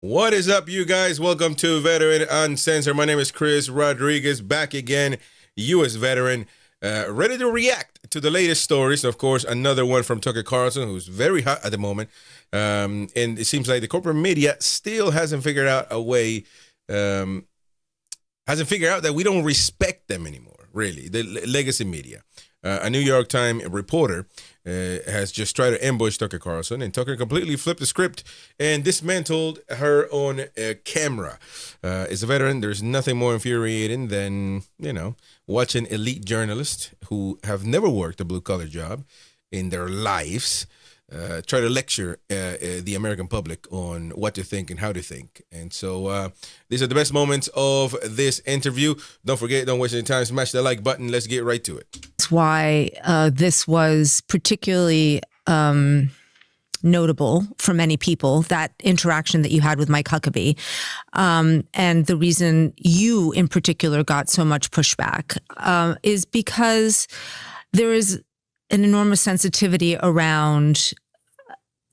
What is up, you guys? Welcome to Veteran Uncensored. My name is Chris Rodriguez, back again, U.S. veteran, ready to react to the latest stories. Of course, another one from Tucker Carlson, who's very hot at the moment. And it seems like the corporate media still hasn't figured out a way, hasn't figured out that we don't respect them anymore, really, the legacy media. A New York Times reporter has just tried to ambush Tucker Carlson, and Tucker completely flipped the script and dismantled her on camera. As a veteran, there's nothing more infuriating than, watching elite journalists who have never worked a blue-collar job in their lives try to lecture the American public on what to think and how to think. And so these are the best moments of this interview. Don't forget, don't waste any time, smash the like button. Let's get right to it. That's why this was particularly notable for many people, that interaction that you had with Mike Huckabee. And the reason you in particular got so much pushback is because there is an enormous sensitivity around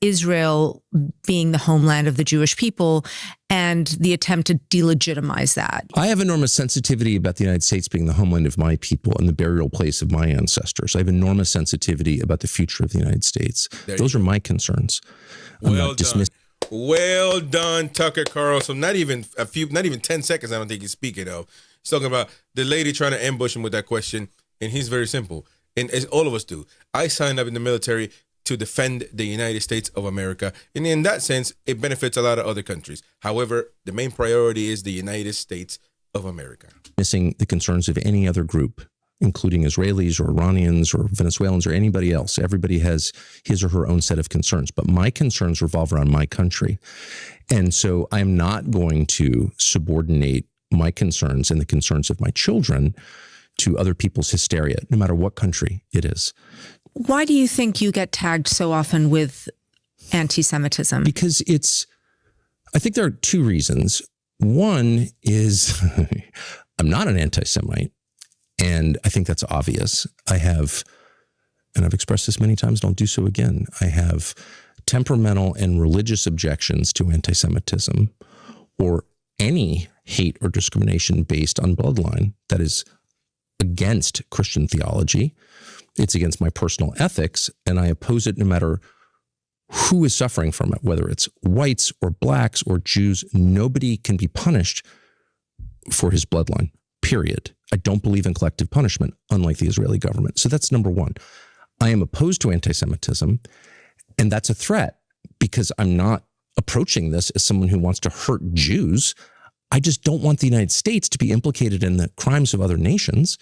Israel being the homeland of the Jewish people and the attempt to delegitimize that. I have enormous sensitivity about the United States being the homeland of my people and the burial place of my ancestors. I have enormous sensitivity about the future of the United States. Those are my concerns. Well done. Well done, Tucker Carlson. Not even 10 seconds, I don't think he's speaking of. He's talking about the lady trying to ambush him with that question, and he's very simple. And as all of us do, I signed up in the military to defend the United States of America. And in that sense, it benefits a lot of other countries. However, the main priority is the United States of America. Missing the concerns of any other group, including Israelis or Iranians or Venezuelans or anybody else. Everybody has his or her own set of concerns. But my concerns revolve around my country. And so I'm not going to subordinate my concerns and the concerns of my children to other people's hysteria, no matter what country it is. Why do you think you get tagged so often with anti-Semitism? Because I think there are two reasons. One is I'm not an anti-Semite, and I think that's obvious. And I've expressed this many times, and I'll do so again, I have temperamental and religious objections to anti-Semitism or any hate or discrimination based on bloodline that is against Christian theology. It's against my personal ethics, and I oppose it no matter who is suffering from it, whether it's whites or blacks or Jews. Nobody can be punished for his bloodline, period. I don't believe in collective punishment, unlike the Israeli government. So that's number one. I am opposed to anti-Semitism, and that's a threat because I'm not approaching this as someone who wants to hurt Jews. I just don't want the United States to be implicated in the crimes of other nations,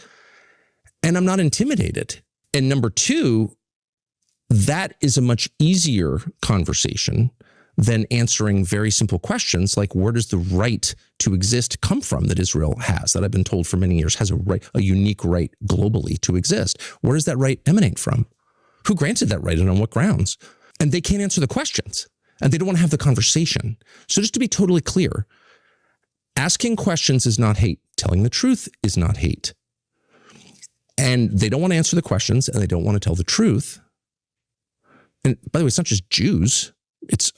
and I'm not intimidated. And number two, that is a much easier conversation than answering very simple questions like, where does the right to exist come from that Israel has, that I've been told for many years has a unique right globally to exist? Where does that right emanate from? Who granted that right and on what grounds? And they can't answer the questions, and they don't want to have the conversation. So just to be totally clear, asking questions is not hate. Telling the truth is not hate. And they don't want to answer the questions, and they don't want to tell the truth. And by the way, it's not just Jews.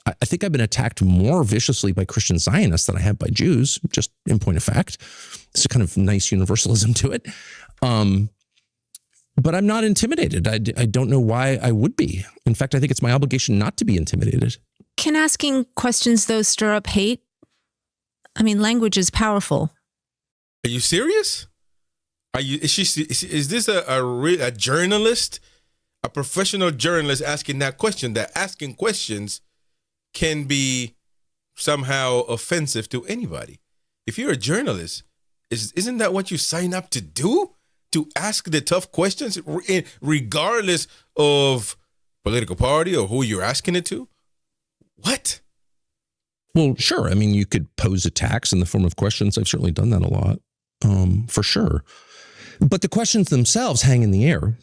I think I've been attacked more viciously by Christian Zionists than I have by Jews, just in point of fact. It's a kind of nice universalism to it. But I'm not intimidated. I don't know why I would be. In fact, I think it's my obligation not to be intimidated. Can asking questions, though, stir up hate? I mean, language is powerful. Are you serious? Is this a journalist, a professional journalist asking that question? That asking questions can be somehow offensive to anybody. If you're a journalist, isn't that what you sign up to do? To ask the tough questions, regardless of political party or who you're asking it to? What? Well, sure. I mean, you could pose attacks in the form of questions. I've certainly done that a lot, for sure. But the questions themselves hang in the air,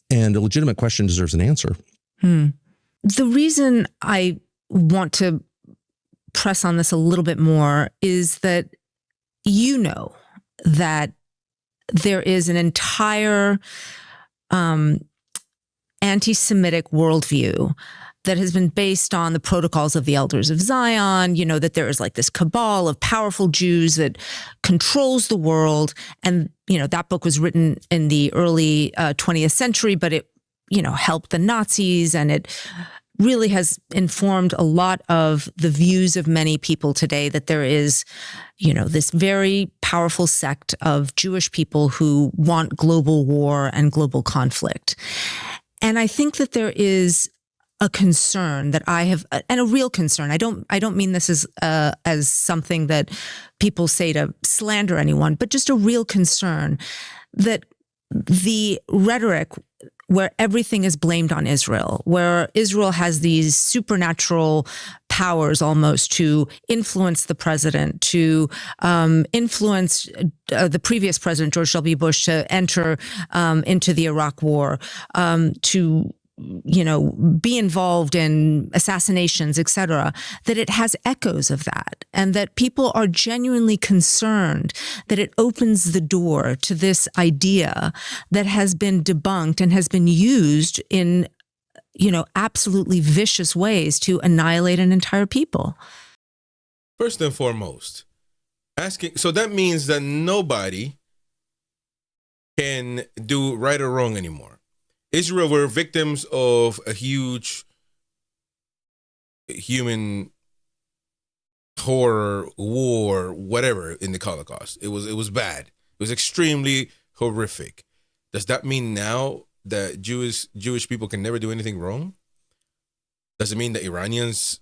and a legitimate question deserves an answer. The reason I want to press on this a little bit more is that you know that there is an entire anti-Semitic worldview that has been based on the protocols of the elders of Zion, that there is like this cabal of powerful Jews that controls the world. And, that book was written in the early 20th century, but it, helped the Nazis, and it really has informed a lot of the views of many people today that there is, this very powerful sect of Jewish people who want global war and global conflict. And I think that there is a concern that I have, and a real concern. I don't mean this as something that people say to slander anyone, but just a real concern that the rhetoric where everything is blamed on Israel, where Israel has these supernatural powers almost to influence the president, to influence the previous president, George W. Bush, to enter into the Iraq War, to be involved in assassinations, et cetera, that it has echoes of that, and that people are genuinely concerned that it opens the door to this idea that has been debunked and has been used in, absolutely vicious ways to annihilate an entire people. First and foremost, so that means that nobody can do right or wrong anymore. Israel were victims of a huge human horror, war, whatever in the Holocaust. It was bad. It was extremely horrific. Does that mean now that Jewish people can never do anything wrong? Does it mean that Iranians,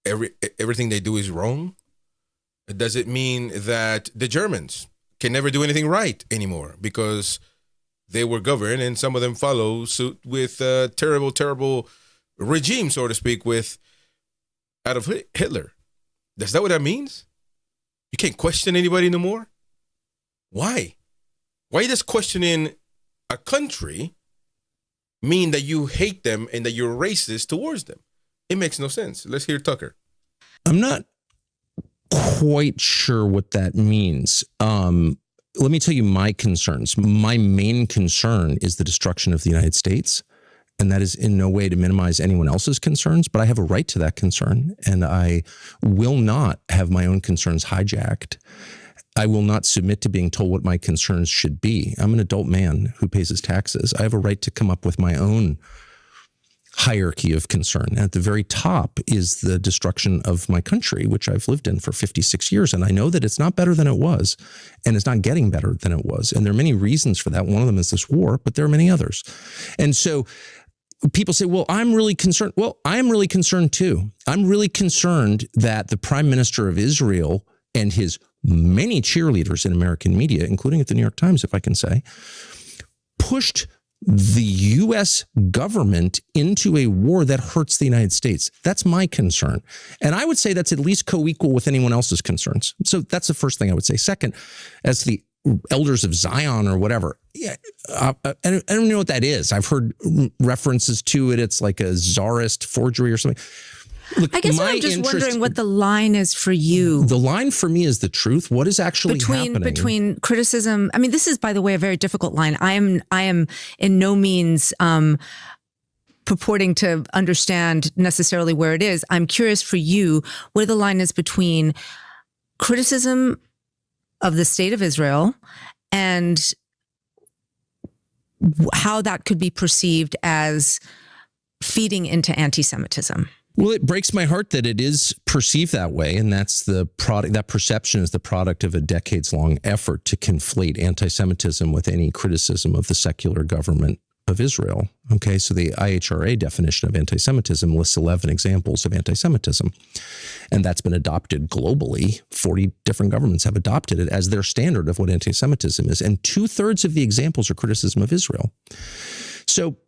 everything they do is wrong? Does it mean that the Germans can never do anything right anymore because they were governed, and some of them follow suit with terrible, terrible regime, so to speak, with Adolf Hitler? Is that what that means? You can't question anybody no more? Why? Why does questioning a country mean that you hate them and that you're racist towards them? It makes no sense. Let's hear Tucker. I'm not quite sure what that means. Let me tell you my concerns. My main concern is the destruction of the United States. And that is in no way to minimize anyone else's concerns, but I have a right to that concern. And I will not have my own concerns hijacked. I will not submit to being told what my concerns should be. I'm an adult man who pays his taxes. I have a right to come up with my own hierarchy of concern. And at the very top is the destruction of my country, which I've lived in for 56 years. And I know that it's not better than it was, and it's not getting better than it was. And there are many reasons for that. One of them is this war, but there are many others. And so people say, well, I'm really concerned. Well, I'm really concerned too. I'm really concerned that the Prime Minister of Israel and his many cheerleaders in American media, including at the New York Times, if I can say, pushed the U.S. government into a war that hurts the United States. That's my concern. And I would say that's at least co-equal with anyone else's concerns. So that's the first thing I would say. Second, as the elders of Zion or whatever, I don't know what that is. I've heard references to it. It's like a czarist forgery or something. Look, I guess I'm just wondering what the line is for you. The line for me is the truth. What is actually happening? Between criticism. I mean, this is, by the way, a very difficult line. I am in no means purporting to understand necessarily where it is. I'm curious for you where the line is between criticism of the state of Israel and how that could be perceived as feeding into anti-Semitism. Well, it breaks my heart that it is perceived that way. And that's the product, that perception is the product of a decades-long effort to conflate anti-Semitism with any criticism of the secular government of Israel. Okay, so the IHRA definition of anti-Semitism lists 11 examples of anti-Semitism. And that's been adopted globally. 40 different governments have adopted it as their standard of what anti-Semitism is. And 2/3 of the examples are criticism of Israel. So,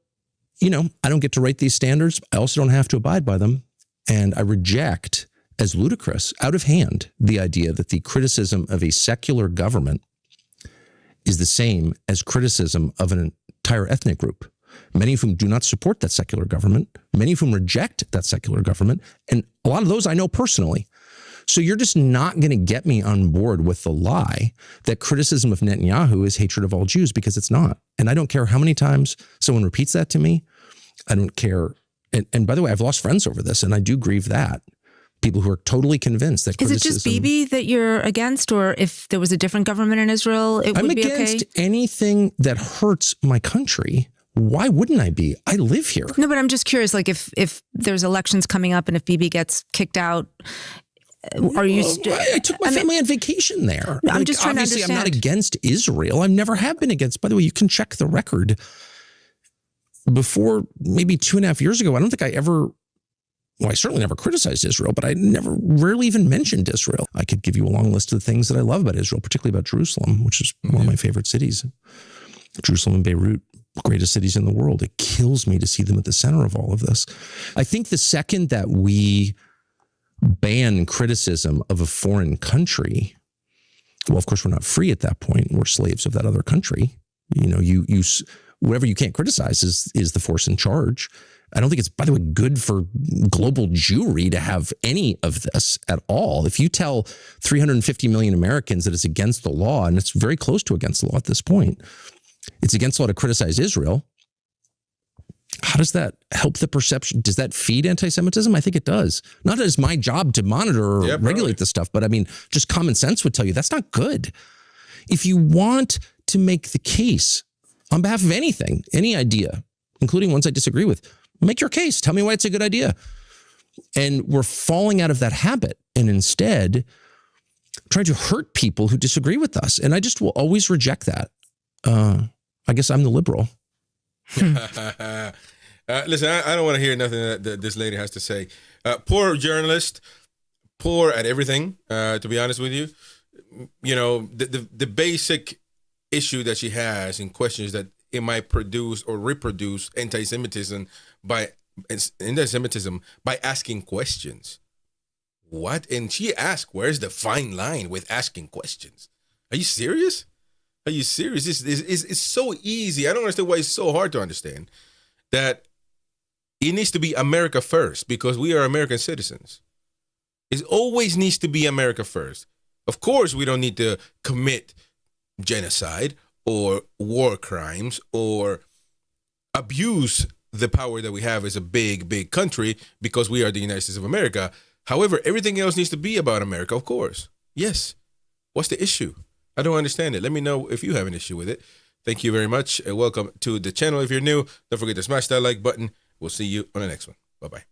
I don't get to write these standards. I also don't have to abide by them. And I reject, as ludicrous, out of hand, the idea that the criticism of a secular government is the same as criticism of an entire ethnic group, many of whom do not support that secular government, many of whom reject that secular government. And a lot of those I know personally. So you're just not going to get me on board with the lie that criticism of Netanyahu is hatred of all Jews, because it's not. And I don't care how many times someone repeats that to me. I don't care And by the way, I've lost friends over this, and I do grieve that. People who are totally convinced that Is it criticism... just Bibi that you're against, or if there was a different government in Israel, it would be okay? I'm against anything that hurts my country. Why wouldn't I be? I live here. No, but I'm just curious, like if there's elections coming up and if Bibi gets kicked out, are you... I took my family on vacation there. I'm just trying to obviously, understand. I'm not against Israel. I never have been against. By the way, you can check the record. Before maybe 2.5 years ago, I don't think I ever... Well, I certainly never criticized Israel, but I rarely even mentioned Israel. I could give you a long list of the things that I love about Israel, particularly about Jerusalem, which is one of my favorite cities. Jerusalem and Beirut, greatest cities in the world. It kills me to see them at the center of all of this. I think the second that we ban criticism of a foreign country, well, of course, we're not free at that point. We're slaves of that other country. You know, you whatever you can't criticize is the force in charge. I don't think it's, by the way, good for global Jewry to have any of this at all. If you tell 350 million Americans that it's against the law, and it's very close to against the law at this point, it's against the law to criticize Israel, how does that help the perception? Does that feed anti-Semitism? I think it does. Not that it's my job to monitor or regulate this stuff, but I mean, just common sense would tell you that's not good. If you want to make the case on behalf of anything, any idea, including ones I disagree with, make your case. Tell me why it's a good idea. And we're falling out of that habit and instead trying to hurt people who disagree with us. And I just will always reject that. I guess I'm the liberal. Listen, I don't want to hear nothing that this lady has to say. Poor journalist, poor at everything, to be honest with you. You know, the basic issue that she has in questions that it might produce or reproduce anti-Semitism by asking questions. What? And she asked, where's the fine line with asking questions? Are you serious? Are you serious? It's so easy. I don't understand why it's so hard to understand that it needs to be America first because we are American citizens. It always needs to be America first. Of course, we don't need to commit genocide or war crimes or abuse the power that we have as a big, big country because we are the United States of America. However, everything else needs to be about America, of course. Yes. What's the issue? I don't understand it. Let me know if you have an issue with it. Thank you very much. Welcome to the channel. If you're new, don't forget to smash that like button. We'll see you on the next one. Bye-bye.